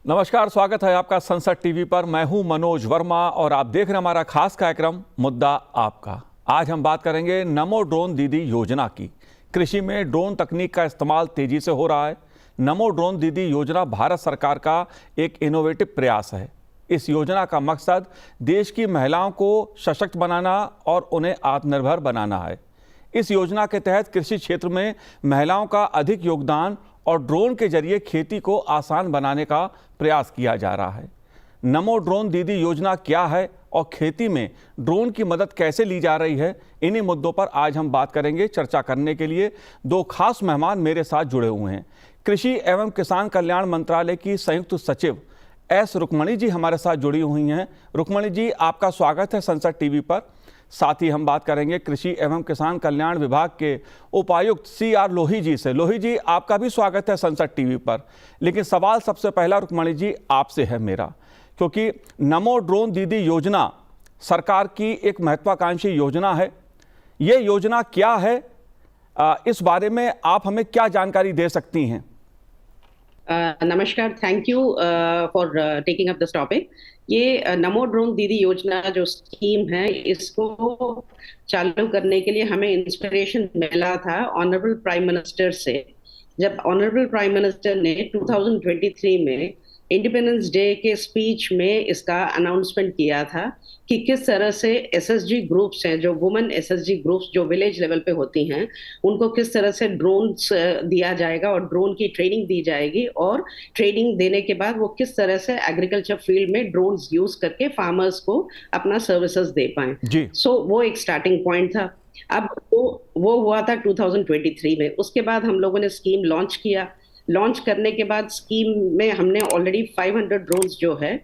नमस्कार, स्वागत है आपका संसद टीवी पर। मैं हूं मनोज वर्मा और आप देख रहे हैं हमारा खास कार्यक्रम मुद्दा आपका। आज हम बात करेंगे नमो ड्रोन दीदी योजना की। कृषि में ड्रोन तकनीक का इस्तेमाल तेजी से हो रहा है। नमो ड्रोन दीदी योजना भारत सरकार का एक इनोवेटिव प्रयास है। इस योजना का मकसद देश की महिलाओं को सशक्त बनाना और उन्हें आत्मनिर्भर बनाना है। इस योजना के तहत कृषि क्षेत्र में महिलाओं का अधिक योगदान और ड्रोन के जरिए खेती को आसान बनाने का प्रयास किया जा रहा है। नमो ड्रोन दीदी योजना क्या है और खेती में ड्रोन की मदद कैसे ली जा रही है, इन्हीं मुद्दों पर आज हम बात करेंगे। चर्चा करने के लिए दो खास मेहमान मेरे साथ जुड़े हुए हैं। कृषि एवं किसान कल्याण मंत्रालय की संयुक्त सचिव एस रुक्मणी जी हमारे साथ जुड़ी हुई हैं। रुक्मणी जी, आपका स्वागत है संसद टीवी पर। साथ ही हम बात करेंगे कृषि एवं किसान कल्याण विभाग के उपायुक्त CR लोही जी से। लोही जी, आपका भी स्वागत है संसद टीवी पर। लेकिन सवाल सबसे पहला रुक्मणी जी आपसे है मेरा, क्योंकि नमो ड्रोन दीदी योजना सरकार की एक महत्वाकांक्षी योजना है। ये योजना क्या है, इस बारे में आप हमें क्या जानकारी दे सकती हैं? नमस्कार, thank you for taking up this topic. ये नमो ड्रोन दीदी योजना जो स्कीम है, इसको चालू करने के लिए हमें इंस्पिरेशन मिला था ऑनरेबल प्राइम मिनिस्टर से। जब ऑनरेबल प्राइम मिनिस्टर ने 2023 में इंडिपेंडेंस डे के स्पीच में इसका अनाउंसमेंट किया था कि किस तरह से SSG ग्रुप्स हैं, जो वुमेन SSG ग्रुप्स जो विलेज लेवल पे होती हैं, उनको किस तरह से ड्रोन्स दिया जाएगा और ड्रोन की ट्रेनिंग दी जाएगी, और ट्रेनिंग देने के बाद वो किस तरह से एग्रीकल्चर फील्ड में ड्रोन्स यूज करके फार्मर्स को अपना सर्विसेज दे पाए। सो वो एक स्टार्टिंग पॉइंट था। अब वो हुआ था 2023 में। उसके बाद हम लोगों ने स्कीम लॉन्च किया। लॉन्च करने के बाद स्कीम में हमने ऑलरेडी 500 ड्रोन्स जो है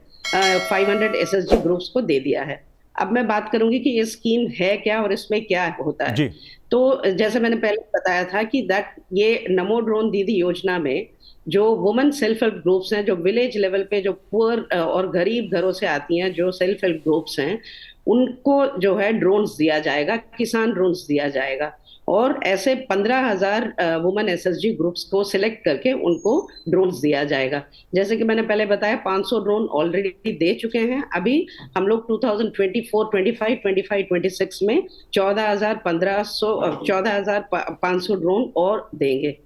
500 SSG ग्रुप्स को दे दिया है। अब मैं बात करूंगी कि ये स्कीम है क्या और इसमें क्या होता है। तो जैसे मैंने पहले बताया था कि ये नमो ड्रोन दीदी योजना में जो वुमेन सेल्फ हेल्प ग्रुप्स हैं, जो विलेज लेवल पे जो पुअर और गरीब घरों से आती हैं, जो सेल्फ हेल्प ग्रुप्स हैं, उनको जो है ड्रोन्स दिया जाएगा, किसान ड्रोन्स दिया जाएगा। और ऐसे 15,000 वुमेन SSG ग्रुप्स को सिलेक्ट करके उनको ड्रोन्स दिया जाएगा। जैसे कि मैंने पहले बताया, 500 ड्रोन ऑलरेडी दे चुके हैं। अभी हम लोग 2024, 25, 26 में 14,500 ड्रोन और देंगे।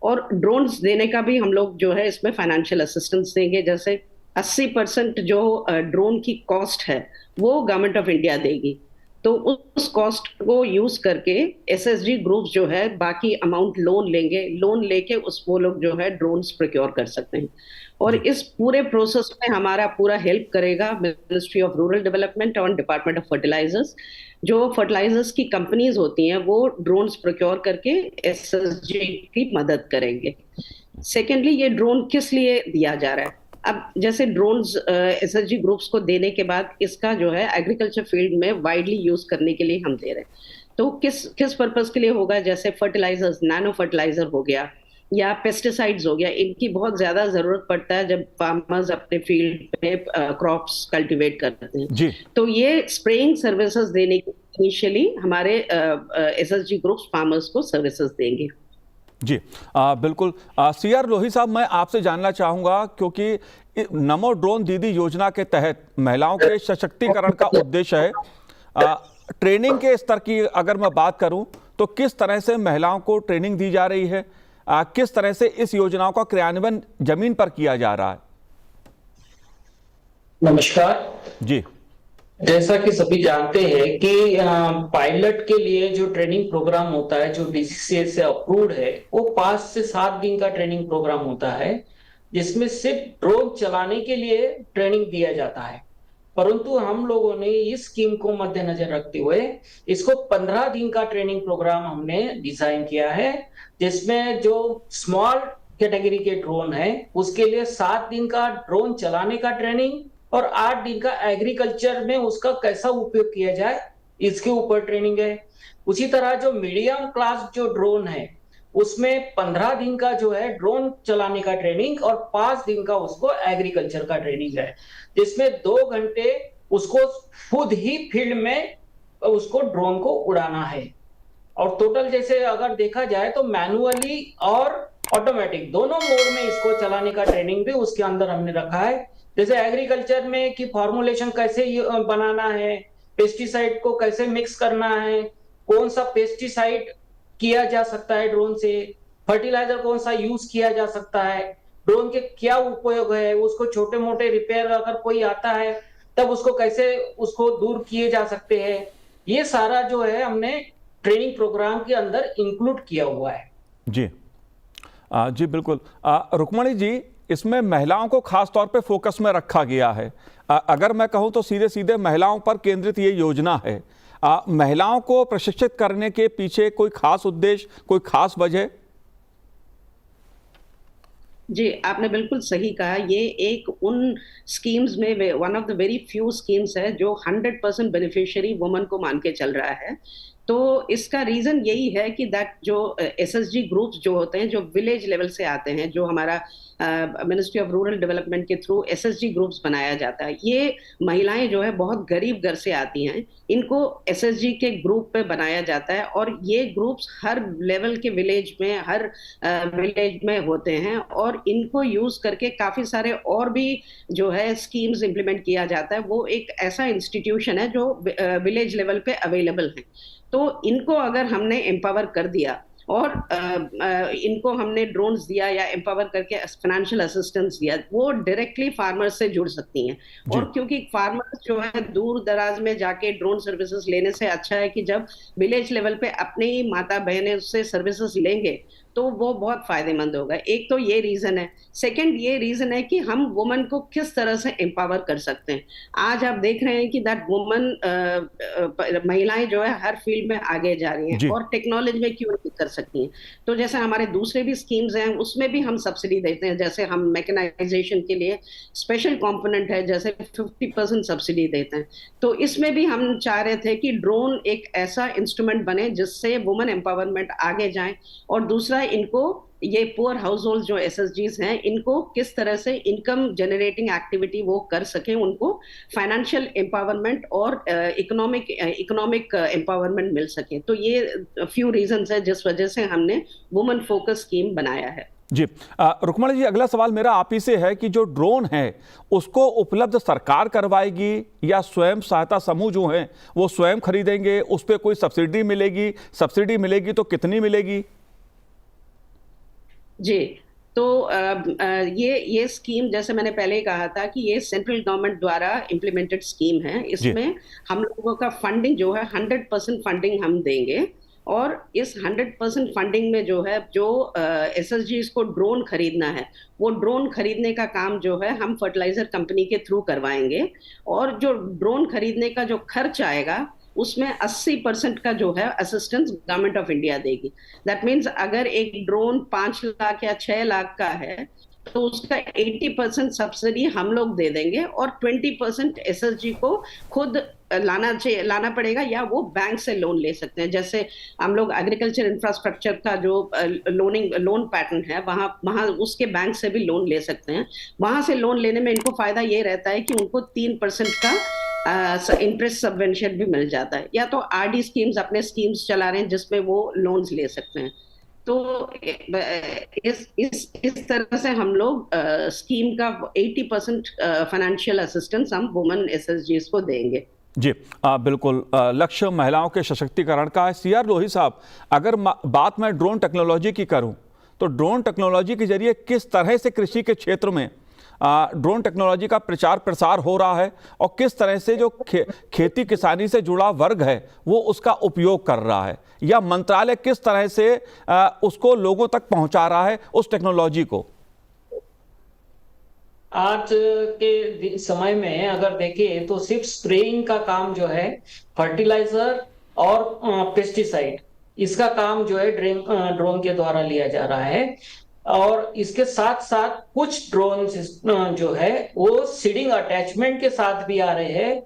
और ड्रोन्स देने का भी हम लोग जो है इसमें फाइनेंशियल असिस्टेंस देंगे। जैसे 80% जो ड्रोन की कॉस्ट है वो गवर्नमेंट ऑफ इंडिया देगी। तो उस कॉस्ट को यूज करके SSG ग्रुप्स जो है बाकी अमाउंट लोन लेंगे। लोन लेके वो लोग जो है ड्रोन्स प्रोक्योर कर सकते हैं। और इस पूरे प्रोसेस में हमारा पूरा हेल्प करेगा मिनिस्ट्री ऑफ रूरल डेवलपमेंट और डिपार्टमेंट ऑफ फर्टिलाइजर्स। जो फर्टिलाइजर्स की कंपनीज होती हैं वो ड्रोन्स प्रोक्योर करके SSG की मदद करेंगे। सेकेंडली, ये ड्रोन किस लिए दिया जा रहा है? अब जैसे ड्रोन्स SSG ग्रुप्स को देने के बाद इसका जो है एग्रीकल्चर फील्ड में वाइडली यूज करने के लिए हम दे रहे हैं। तो किस पर्पस के लिए होगा? जैसे फर्टिलाइजर्स, नैनो फर्टिलाइजर हो गया या पेस्टिसाइड्स हो गया, इनकी बहुत ज्यादा जरूरत पड़ता है जब फार्मर्स अपने फील्ड पे क्रॉप्स कल्टीवेट करते हैं। तो ये स्प्रेइंग सर्विसेज देने के इनिशियली हमारे SSG ग्रुप्स फार्मर्स को सर्विसेज देंगे। जी बिल्कुल। CR लोही साहब, मैं आपसे जानना चाहूँगा, क्योंकि नमो ड्रोन दीदी योजना के तहत महिलाओं के सशक्तिकरण का उद्देश्य है। ट्रेनिंग के स्तर की अगर मैं बात करूं तो किस तरह से महिलाओं को ट्रेनिंग दी जा रही है, किस तरह से इस योजनाओं का क्रियान्वयन जमीन पर किया जा रहा है? नमस्कार जी। जैसा कि सभी जानते हैं कि पायलट के लिए जो ट्रेनिंग प्रोग्राम होता है, जो DCCA से अप्रूव्ड है, वो 5 से 7 दिन का ट्रेनिंग प्रोग्राम होता है, जिसमें सिर्फ ड्रोन चलाने के लिए ट्रेनिंग दिया जाता है। परंतु हम लोगों ने इस स्कीम को मद्देनजर रखते हुए इसको 15 दिन का ट्रेनिंग प्रोग्राम हमने डिजाइन किया है, जिसमें जो स्मॉल कैटेगरी के ड्रोन है उसके लिए 7 दिन का ड्रोन चलाने का ट्रेनिंग और 8 दिन का एग्रीकल्चर में उसका कैसा उपयोग किया जाए इसके ऊपर ट्रेनिंग है। उसी तरह जो मीडियम क्लास जो ड्रोन है उसमें 15 दिन का जो है ड्रोन चलाने का ट्रेनिंग और 5 दिन का उसको एग्रीकल्चर का ट्रेनिंग है, जिसमें 2 घंटे उसको खुद ही फील्ड में उसको ड्रोन को उड़ाना है। और टोटल जैसे अगर देखा जाए तो मैनुअली और ऑटोमेटिक, दोनों मोड में इसको चलाने का ट्रेनिंग भी उसके अंदर हमने रखा है। जैसे एग्रीकल्चर में कि फॉर्मुलेशन कैसे बनाना है, पेस्टिसाइड को कैसे मिक्स करना है, कौन सा पेस्टिसाइड किया जा सकता है ड्रोन से, फर्टिलाइजर कौन सा यूज किया जा सकता है, ड्रोन के क्या उपयोग है, उसको छोटे मोटे रिपेयर अगर कोई आता है तब उसको कैसे उसको दूर किए जा सकते हैं, ये सारा जो है हमने ट्रेनिंग प्रोग्राम के अंदर इंक्लूड किया हुआ है। जी जी बिल्कुल। रुक्मणी जी, इसमें महिलाओं को खास तौर पे फोकस में रखा गया है। अगर मैं कहूं तो सीधे सीधे महिलाओं पर केंद्रित ये योजना है। महिलाओं को प्रशिक्षित करने के पीछे कोई खास उद्देश्य, कोई खास वजह? जी, आपने बिल्कुल सही कहा। ये एक उन स्कीम्स में one of the very few schemes है जो 100% बेनिफिशियरी वुमन को मान के चल रहा है। तो इसका रीजन यही है कि दैट जो एसएसजी ग्रुप्स जो होते हैं, जो विलेज लेवल से आते हैं, जो हमारा मिनिस्ट्री ऑफ रूरल डेवलपमेंट के थ्रू एसएसजी ग्रुप्स बनाया जाता है, ये महिलाएं जो है बहुत गरीब घर से आती हैं, इनको एसएसजी के ग्रुप पे बनाया जाता है और ये ग्रुप्स हर लेवल के विलेज में, हर विलेज में होते हैं और इनको यूज करके काफी सारे और भी जो है स्कीम्स इंप्लीमेंट किया जाता है। वो एक ऐसा इंस्टीट्यूशन है जो विलेज लेवल पे अवेलेबल है। तो इनको अगर हमने एम्पावर कर दिया और इनको हमने ड्रोन्स दिया या एम्पावर करके फाइनेंशियल असिस्टेंस दिया, वो डायरेक्टली फार्मर्स से जुड़ सकती हैं। और क्योंकि फार्मर्स जो है दूर दराज में जाके ड्रोन सर्विसेज लेने से अच्छा है कि जब विलेज लेवल पे अपने ही माता बहनें उससे सर्विसेज लेंगे तो वो बहुत फायदेमंद होगा। एक तो ये रीजन है। सेकंड ये रीजन है कि हम वुमन को किस तरह से एम्पावर कर सकते हैं। आज आप देख रहे हैं कि दैट वुमन महिलाएं जो है हर फील्ड में आगे जा रही हैं और टेक्नोलॉजी में क्यों नहीं कर सकती हैं। तो जैसे हमारे दूसरे भी स्कीम्स हैं उसमें भी हम सब्सिडी देते हैं। जैसे हम मैकेनाइजेशन के लिए स्पेशल कॉम्पोनेंट है, जैसे 50% सब्सिडी देते हैं। तो इसमें भी हम चाह रहे थे कि ड्रोन एक ऐसा इंस्ट्रूमेंट बने जिससे वुमन एम्पावरमेंट आगे जाए और दूसरा इनको ये पुअर हाउस होल्ड जो एसएसजीज हैं इनको किस तरह से इनकम जनरेटिंग एक्टिविटी वो कर सकें, उनको फाइनेंशियल एम्पावरमेंट और इकोनॉमिक एम्पावरमेंट मिल सके। तो ये फ्यू रीजंस है जिस वजह से हमने वुमन फोकस स्कीम बनाया है। जी रुक्मणी जी, अगला सवाल मेरा आप ही से है कि जो ड्रोन है उसको उपलब्ध सरकार करवाएगी या स्वयं सहायता समूह जो हैं वो स्वयं खरीदेंगे, उस पर कोई सब्सिडी मिलेगी? सब्सिडी मिलेगी तो कितनी मिलेगी? जी, तो ये स्कीम जैसे मैंने पहले कहा था कि ये सेंट्रल गवर्नमेंट द्वारा इम्प्लीमेंटेड स्कीम है। इसमें हम लोगों का फंडिंग जो है 100% फंडिंग हम देंगे और इस 100% फंडिंग में जो है जो एसएसजी को ड्रोन खरीदना है वो ड्रोन खरीदने का काम जो है हम फर्टिलाइजर कंपनी के थ्रू करवाएंगे और जो ड्रोन खरीदने का जो खर्च आएगा उसमें 80% का जो है असिस्टेंस गवर्नमेंट ऑफ इंडिया देगी। दैट मीन्स अगर एक ड्रोन 5 लाख या 6 लाख का है तो उसका 80% सब्सिडी हम लोग दे देंगे और 20% एसएसजी को खुद लाना पड़ेगा या वो बैंक से लोन ले सकते हैं। जैसे हम लोग एग्रीकल्चर इंफ्रास्ट्रक्चर का जो लोन पैटर्न है वहाँ उसके बैंक से भी लोन ले सकते हैं। वहां से लोन लेने में इनको फायदा ये रहता है कि उनको 3% का इंटरेस्ट सबवेंशन भी मिल जाता है, या तो आरडी स्कीम्स अपने स्कीम्स चला रहे हैं जिसमें वो लोन्स ले सकते हैं। तो इस तरह से हम लोग स्कीम का 80% फाइनेंशियल असिस्टेंस हम वुमेन एसएसजीज को देंगे। जी बिल्कुल, लक्ष्य महिलाओं के सशक्तिकरण का है। सीआर लोही साहब, अगर बात मैं ड्रोन टेक्नोलॉजी की करूं तो ड्रोन टेक्नोलॉजी के जरिए किस तरह से कृषि के क्षेत्र में ड्रोन टेक्नोलॉजी का प्रचार प्रसार हो रहा है और किस तरह से जो खेती किसानी से जुड़ा वर्ग है वो उसका उपयोग कर रहा है, या मंत्रालय किस तरह से उसको लोगों तक पहुंचा रहा है उस टेक्नोलॉजी को? आज के समय में अगर देखें तो सिर्फ स्प्रेइंग का काम जो है फर्टिलाइजर और पेस्टिसाइड, इसका काम जो है ड्रोन के द्वारा लिया जा रहा है। और इसके साथ साथ कुछ ड्रोन जो है वो सीडिंग अटैचमेंट के साथ भी आ रहे हैं।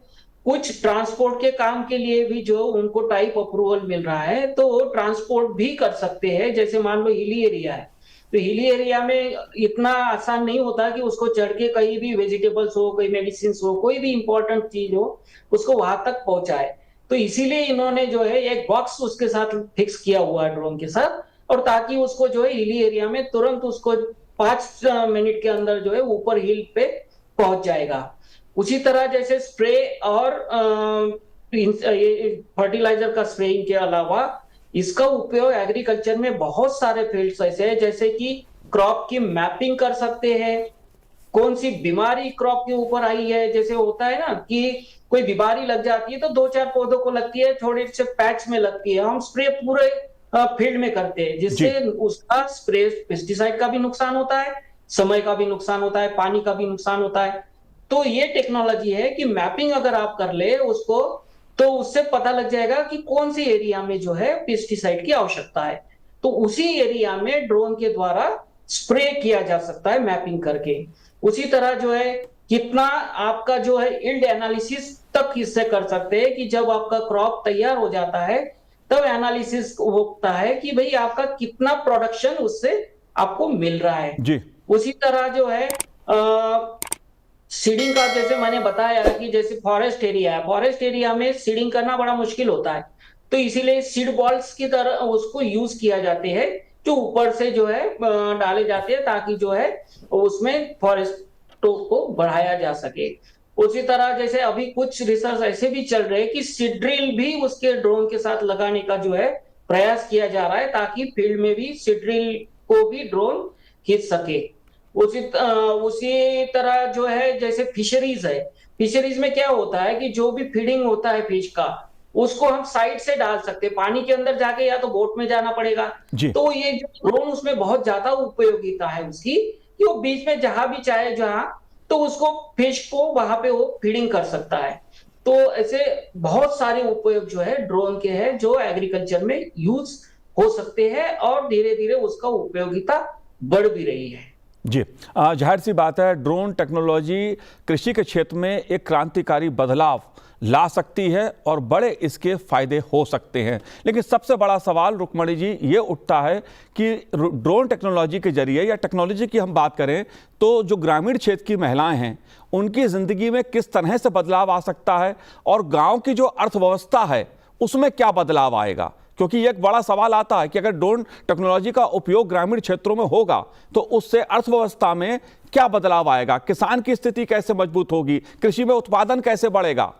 कुछ ट्रांसपोर्ट के काम के लिए भी जो उनको टाइप अप्रूवल मिल रहा है तो वो ट्रांसपोर्ट भी कर सकते हैं। जैसे मान लो हिली एरिया है तो हिली एरिया में इतना आसान नहीं होता कि उसको चढ़ के कहीं भी वेजिटेबल्स हो, कोई मेडिसिन हो, कोई भी इंपॉर्टेंट चीज हो उसको वहां तक पहुंचाए। तो इसीलिए इन्होंने जो है एक बॉक्स उसके साथ फिक्स किया हुआ है ड्रोन के साथ, और ताकि उसको जो है हिली एरिया में तुरंत उसको 5 मिनट के अंदर जो है ऊपर हिल पे पहुंच जाएगा। उसी तरह जैसे स्प्रे और फर्टिलाइजर का स्प्रेइंग के अलावा इसका उपयोग एग्रीकल्चर में बहुत सारे फील्ड्स ऐसे हैं, जैसे कि क्रॉप की मैपिंग कर सकते हैं, कौन सी बीमारी क्रॉप के ऊपर आई है। जैसे होता है ना कि कोई बीमारी लग जाती है तो 2-4 पौधों को लगती है, थोड़े से पैच में लगती है, हम स्प्रे पूरे फील्ड में करते हैं, जिससे उसका स्प्रे पेस्टिसाइड का भी नुकसान होता है, समय का भी नुकसान होता है, पानी का भी नुकसान होता है। तो ये टेक्नोलॉजी है कि मैपिंग अगर आप कर ले उसको, तो उससे पता लग जाएगा कि कौन सी एरिया में जो है पेस्टिसाइड की आवश्यकता है, तो उसी एरिया में ड्रोन के द्वारा स्प्रे किया जा सकता है मैपिंग करके। उसी तरह जो है कितना आपका जो है यील्ड एनालिसिस तक इससे कर सकते हैं कि जब आपका क्रॉप तैयार हो जाता है तब एनालिसिस होता है कि भाई आपका कितना प्रोडक्शन उससे आपको मिल रहा है जी। उसी तरह जो है सीडिंग का, जैसे मैंने बताया कि जैसे फॉरेस्ट एरिया है, फॉरेस्ट एरिया में सीडिंग करना बड़ा मुश्किल होता है, तो इसीलिए सीड बॉल्स की तरह उसको यूज किया जाते हैं, जो ऊपर से जो है डाले जाते हैं ताकि जो है उसमें फॉरेस्टों को बढ़ाया जा सके। उसी तरह जैसे अभी कुछ रिसर्च ऐसे भी चल रहे हैं कि सीड ड्रिल भी उसके ड्रोन के साथ लगाने का जो है प्रयास किया जा रहा है, ताकि फील्ड में भी सीड ड्रिल को भी ड्रोन खींच सके। उसी तरह जो है जैसे फिशरीज है, फिशरीज में क्या होता है कि जो भी फीडिंग होता है फिश का, उसको हम साइड से डाल सकते हैं, पानी के अंदर जाके या तो बोट में जाना पड़ेगा। तो ये जो ड्रोन उसमें बहुत ज्यादा उपयोगिता है उसकी, कि वो बीच में जहां भी चाहे जहां तो उसको फिश को वहां पे वो फीडिंग कर सकता है। तो ऐसे बहुत सारे उपयोग जो है ड्रोन के हैं जो एग्रीकल्चर में यूज हो सकते हैं और धीरे धीरे उसका उपयोगिता बढ़ भी रही है। जी, जाहिर सी बात है ड्रोन टेक्नोलॉजी कृषि के क्षेत्र में एक क्रांतिकारी बदलाव ला सकती है और बड़े इसके फायदे हो सकते हैं। लेकिन सबसे बड़ा सवाल रुक्मणी जी ये उठता है कि ड्रोन टेक्नोलॉजी के जरिए या टेक्नोलॉजी की हम बात करें तो जो ग्रामीण क्षेत्र की महिलाएं हैं उनकी ज़िंदगी में किस तरह से बदलाव आ सकता है और गांव की जो अर्थव्यवस्था है उसमें क्या बदलाव आएगा, क्योंकि एक बड़ा सवाल आता है कि अगर ड्रोन टेक्नोलॉजी का उपयोग ग्रामीण क्षेत्रों में होगा तो उससे अर्थव्यवस्था में क्या बदलाव आएगा, किसान की स्थिति कैसे मजबूत होगी, कृषि में उत्पादन कैसे बढ़ेगा।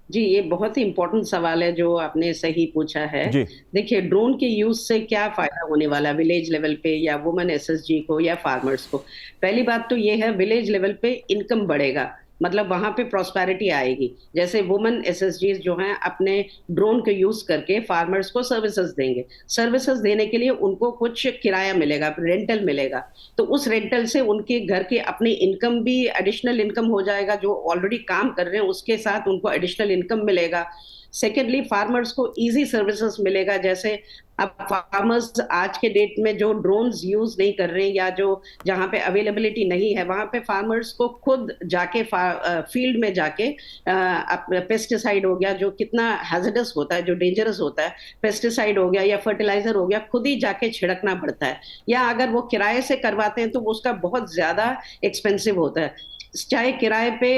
जी, ये बहुत ही इम्पोर्टेंट सवाल है जो आपने सही पूछा है। देखिए, ड्रोन के यूज से क्या फायदा होने वाला विलेज लेवल पे या वुमेन एसएसजी को या फार्मर्स को। पहली बात तो ये है, विलेज लेवल पे इनकम बढ़ेगा, मतलब वहां पे प्रॉस्पेरिटी आएगी। जैसे वुमेन एसएसजी जो हैं अपने ड्रोन के यूज करके फार्मर्स को सर्विसेज देंगे, सर्विसेज देने के लिए उनको कुछ किराया मिलेगा, रेंटल मिलेगा, तो उस रेंटल से उनके घर की अपनी इनकम भी एडिशनल इनकम हो जाएगा, जो ऑलरेडी काम कर रहे हैं उसके साथ उनको एडिशनल इनकम मिलेगा। सेकेंडली, फार्मर्स को इजी सर्विसेज मिलेगा, जैसे अब फार्मर्स आज के डेट में जो ड्रोन्स यूज नहीं कर रहे हैं या जो जहां पे अवेलेबिलिटी नहीं है वहां पे फार्मर्स को खुद जाके फील्ड में जाके पेस्टिसाइड हो गया जो कितना हैजर्डस होता है, जो डेंजरस होता है, पेस्टिसाइड हो गया या फर्टिलाइजर हो गया, खुद ही जाके छिड़कना पड़ता है, या अगर वो किराए से करवाते हैं तो उसका बहुत ज्यादा एक्सपेंसिव होता है। चाहे किराए पे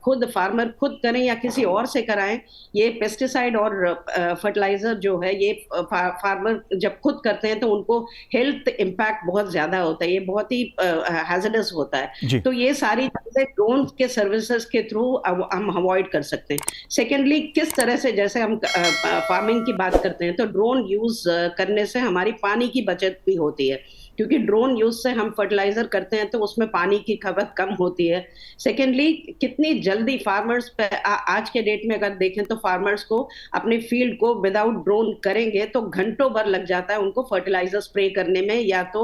खुद फार्मर खुद करें या किसी और से कराएं, ये पेस्टिसाइड और फर्टिलाइजर जो है ये फार्मर जब खुद करते हैं तो उनको हेल्थ इम्पैक्ट बहुत ज्यादा होता है, ये बहुत ही हैजर्डस होता है। तो ये सारी चीजें ड्रोन के सर्विसेज के थ्रू हम अवॉइड कर सकते हैं। सेकेंडली, किस तरह से जैसे हम फार्मिंग की बात करते हैं तो ड्रोन यूज करने से हमारी पानी की बचत भी होती है, क्योंकि ड्रोन यूज से हम फर्टिलाइजर करते हैं तो उसमें पानी की खपत कम होती है। सेकेंडली, कितनी जल्दी फार्मर्स आज के डेट में अगर देखें तो फार्मर्स को अपने फील्ड को विदाउट ड्रोन करेंगे तो घंटों भर लग जाता है उनको फर्टिलाइजर स्प्रे करने में या तो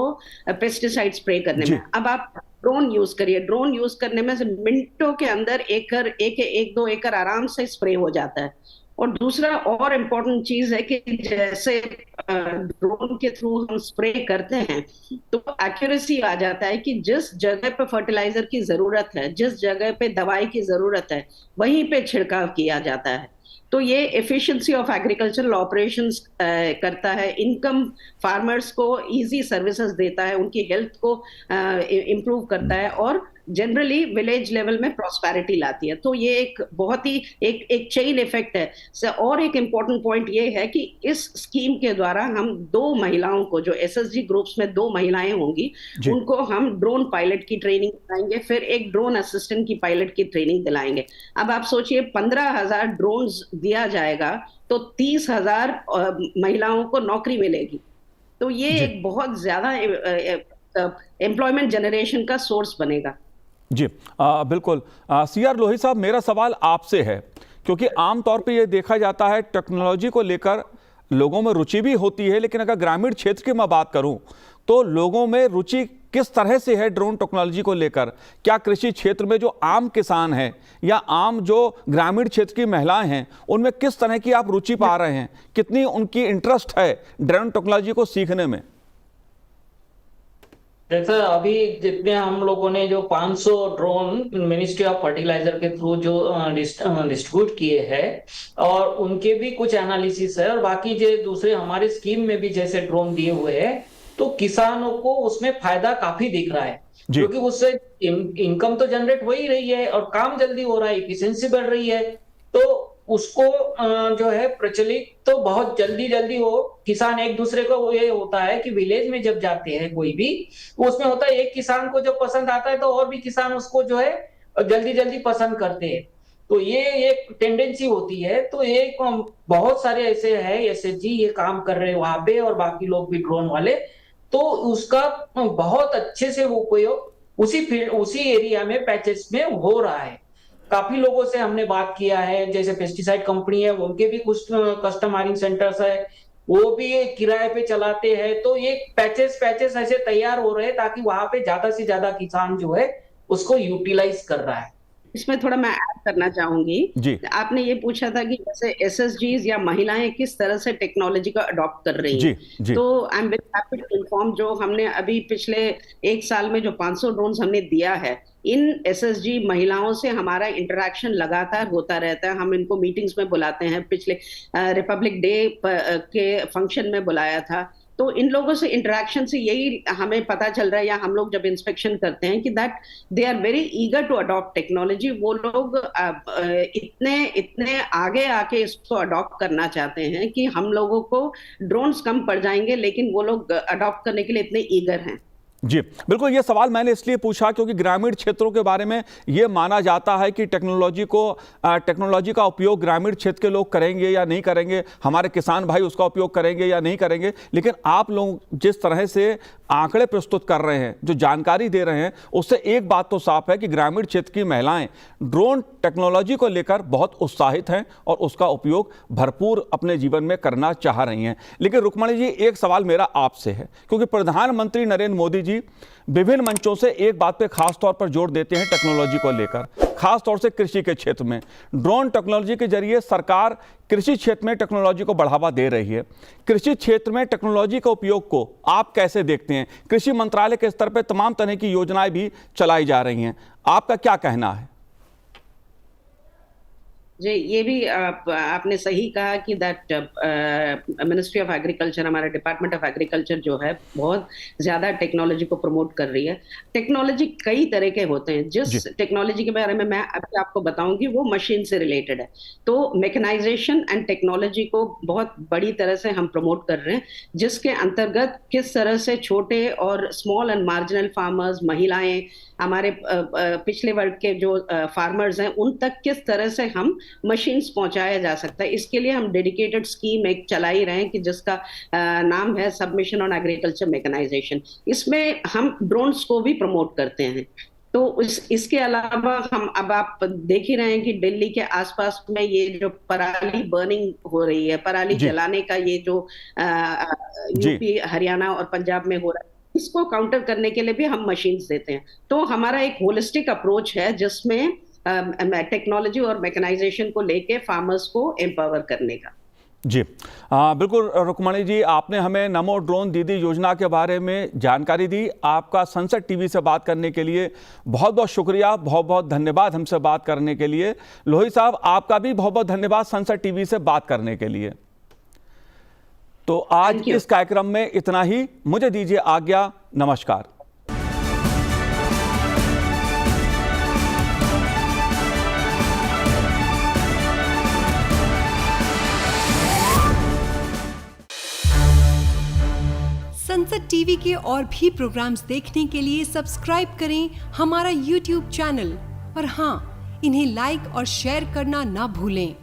पेस्टिसाइड स्प्रे करने में। अब आप ड्रोन यूज करिए, ड्रोन यूज करने में से मिनटों के अंदर एक 2 एकड़ आराम से स्प्रे हो जाता है। और दूसरा और इम्पोर्टेंट चीज है कि जैसे ड्रोन के थ्रू हम स्प्रे करते हैं तो एक्यूरेसी आ जाता है कि जिस जगह पे फर्टिलाइजर की जरूरत है, जिस जगह पे दवाई की जरूरत है, वहीं पे छिड़काव किया जाता है। तो ये एफिशिएंसी ऑफ एग्रीकल्चरल ऑपरेशंस करता है, इनकम फार्मर्स को इजी सर्विसेज देता है, उनकी हेल्थ को इम्प्रूव करता है और जनरली विलेज लेवल में प्रॉस्पेरिटी लाती है। तो ये एक बहुत ही एक चेन इफेक्ट है। और एक इम्पोर्टेंट पॉइंट ये है कि इस स्कीम के द्वारा हम 2 महिलाओं को, जो एसएसजी ग्रुप्स में 2 महिलाएं होंगी, उनको हम ड्रोन पायलट की ट्रेनिंग दिलाएंगे, फिर एक ड्रोन असिस्टेंट की पायलट की ट्रेनिंग दिलाएंगे। अब आप सोचिए 15,000 ड्रोन्स दिया जाएगा तो 30,000 महिलाओं को नौकरी मिलेगी। तो ये एक बहुत ज्यादा एम्प्लॉयमेंट जनरेशन का सोर्स बनेगा। जी बिल्कुल। सीआर लोही साहब, मेरा सवाल आपसे है, क्योंकि आमतौर पे ये देखा जाता है टेक्नोलॉजी को लेकर लोगों में रुचि भी होती है, लेकिन अगर ग्रामीण क्षेत्र की मैं बात करूं तो लोगों में रुचि किस तरह से है ड्रोन टेक्नोलॉजी को लेकर? क्या कृषि क्षेत्र में जो आम किसान हैं या आम जो ग्रामीण क्षेत्र की महिलाएं हैं, उनमें किस तरह की आप रुचि पा रहे हैं? कितनी उनकी इंटरेस्ट है ड्रोन टेक्नोलॉजी को सीखने में? जैसा अभी जितने हम लोगों ने जो 500 ड्रोन मिनिस्ट्री ऑफ फर्टिलाइजर के थ्रू जो डिस्ट्रीब्यूट किए हैं, और उनके भी कुछ एनालिसिस है, और बाकी जो दूसरे हमारे स्कीम में भी जैसे ड्रोन दिए हुए हैं, तो किसानों को उसमें फायदा काफी दिख रहा है, क्योंकि उससे इनकम तो जनरेट हो ही रही है और काम जल्दी हो रहा है, इफिशिएंसी बढ़ रही है। तो उसको जो है प्रचलित तो बहुत जल्दी हो। किसान एक दूसरे को, ये होता है कि विलेज में जब जाते हैं कोई भी, उसमें होता है एक किसान को जब पसंद आता है तो और भी किसान उसको जो है जल्दी पसंद करते हैं। तो ये एक टेंडेंसी होती है। तो एक बहुत सारे ऐसे है एसएचजी ये काम कर रहे हैं वहां पे, और बाकी लोग भी ड्रोन वाले, तो उसका बहुत अच्छे से उपयोग उसी फील्ड उसी एरिया में पैचेस में हो रहा है। काफी लोगों से हमने बात किया है, जैसे पेस्टिसाइड कंपनी है, उनके भी कुछ कस्टम माइनिंग सेंटर्स है, वो भी किराए पे चलाते हैं। तो ये पैचेस ऐसे तैयार हो रहे हैं ताकि वहां पे ज्यादा से ज्यादा किसान जो है उसको यूटिलाइज कर रहा है। इसमें थोड़ा मैं ऐड करना चाहूंगी। आपने ये पूछा था कि जैसे एसएसजीज या महिलाएं किस तरह से टेक्नोलॉजी को अडॉप्ट कर रही हैं। तो I am very happy to inform, जो हमने अभी पिछले 1 साल में जो 500 ड्रोन्स हमने दिया है, इन एसएसजी महिलाओं से हमारा इंटरेक्शन लगातार होता रहता है। हम इनको मीटिंग्स में बुलाते हैं, पिछले रिपब्लिक डे के फंक्शन में बुलाया था। तो इन लोगों से इंटरेक्शन से यही हमें पता चल रहा है, या हम लोग जब इंस्पेक्शन करते हैं, कि that they are very eager to adopt technology. वो लोग इतने आगे आके इसको अडॉप्ट करना चाहते हैं कि हम लोगों को ड्रोन्स कम पड़ जाएंगे, लेकिन वो लोग अडॉप्ट करने के लिए इतने ईगर हैं। जी बिल्कुल, ये सवाल मैंने इसलिए पूछा क्योंकि ग्रामीण क्षेत्रों के बारे में ये माना जाता है कि टेक्नोलॉजी का उपयोग ग्रामीण क्षेत्र के लोग करेंगे या नहीं करेंगे, हमारे किसान भाई उसका उपयोग करेंगे या नहीं करेंगे। लेकिन आप लोग जिस तरह से आंकड़े प्रस्तुत कर रहे हैं, जो जानकारी दे रहे हैं, उससे एक बात तो साफ है कि ग्रामीण क्षेत्र की महिलाएं ड्रोन टेक्नोलॉजी को लेकर बहुत उत्साहित हैं और उसका उपयोग भरपूर अपने जीवन में करना चाह रही हैं। लेकिन रुक्मणी जी, एक सवाल मेरा आपसे है, क्योंकि प्रधानमंत्री नरेंद्र मोदी जी विभिन्न मंचों से एक बात पे खास तौर पर जोर देते हैं टेक्नोलॉजी को लेकर, खास तौर से कृषि के क्षेत्र में। ड्रोन टेक्नोलॉजी के जरिए सरकार कृषि क्षेत्र में टेक्नोलॉजी को बढ़ावा दे रही है। कृषि क्षेत्र में टेक्नोलॉजी के उपयोग को आप कैसे देखते हैं? कृषि मंत्रालय के स्तर पर तमाम तरह की योजनाएं भी चलाई जा रही हैं, आपका क्या कहना है? जी, ये भी आपने सही कहा कि दैट मिनिस्ट्री ऑफ एग्रीकल्चर, हमारा डिपार्टमेंट ऑफ एग्रीकल्चर जो है, बहुत ज्यादा टेक्नोलॉजी को प्रमोट कर रही है। टेक्नोलॉजी कई तरह के होते हैं। जिस टेक्नोलॉजी के बारे में मैं अभी आपको बताऊंगी वो मशीन से रिलेटेड है। तो मैकेनाइजेशन एंड टेक्नोलॉजी को बहुत बड़ी तरह से हम प्रमोट कर रहे हैं, जिसके अंतर्गत किस तरह से छोटे और स्मॉल एंड मार्जिनल फार्मर्स, महिलाएं, हमारे पिछले वर्ग के जो फार्मर्स हैं, उन तक किस तरह से हम मशीन्स पहुंचाया जा सकता है। इसके लिए हम डेडिकेटेड स्कीम एक चला ही रहे हैं कि जिसका नाम है सबमिशन ऑन एग्रीकल्चर मैकेनाइजेशन। इसमें हम ड्रोन्स को भी प्रमोट करते हैं। तो इसके अलावा हम अब आप देख ही रहे हैं कि दिल्ली के आसपास में ये जो पराली बर्निंग हो रही है, पराली जलाने का ये जो यूपी, हरियाणा और पंजाब में हो रहा है, इसको काउंटर करने के लिए भी हम मशीन्स देते हैं। तो हमारा एक होलिस्टिक अप्रोच है जिसमें टेक्नोलॉजी और मैकेनाइजेशन को लेके फार्मर्स को एम्पावर करने का। जी बिल्कुल रुक्मणी जी, आपने हमें नमो ड्रोन दीदी योजना के बारे में जानकारी दी। आपका संसद टीवी से बात करने के लिए बहुत बहुत शुक्रिया, बहुत बहुत धन्यवाद हमसे बात करने के लिए। लोही साहब, आपका भी बहुत बहुत धन्यवाद संसद टीवी से बात करने के लिए। तो आज इस कार्यक्रम में इतना ही, मुझे दीजिए आज्ञा, नमस्कार। संसद टीवी के और भी प्रोग्राम्स देखने के लिए सब्सक्राइब करें हमारा YouTube चैनल और हाँ, इन्हें लाइक और शेयर करना ना भूलें।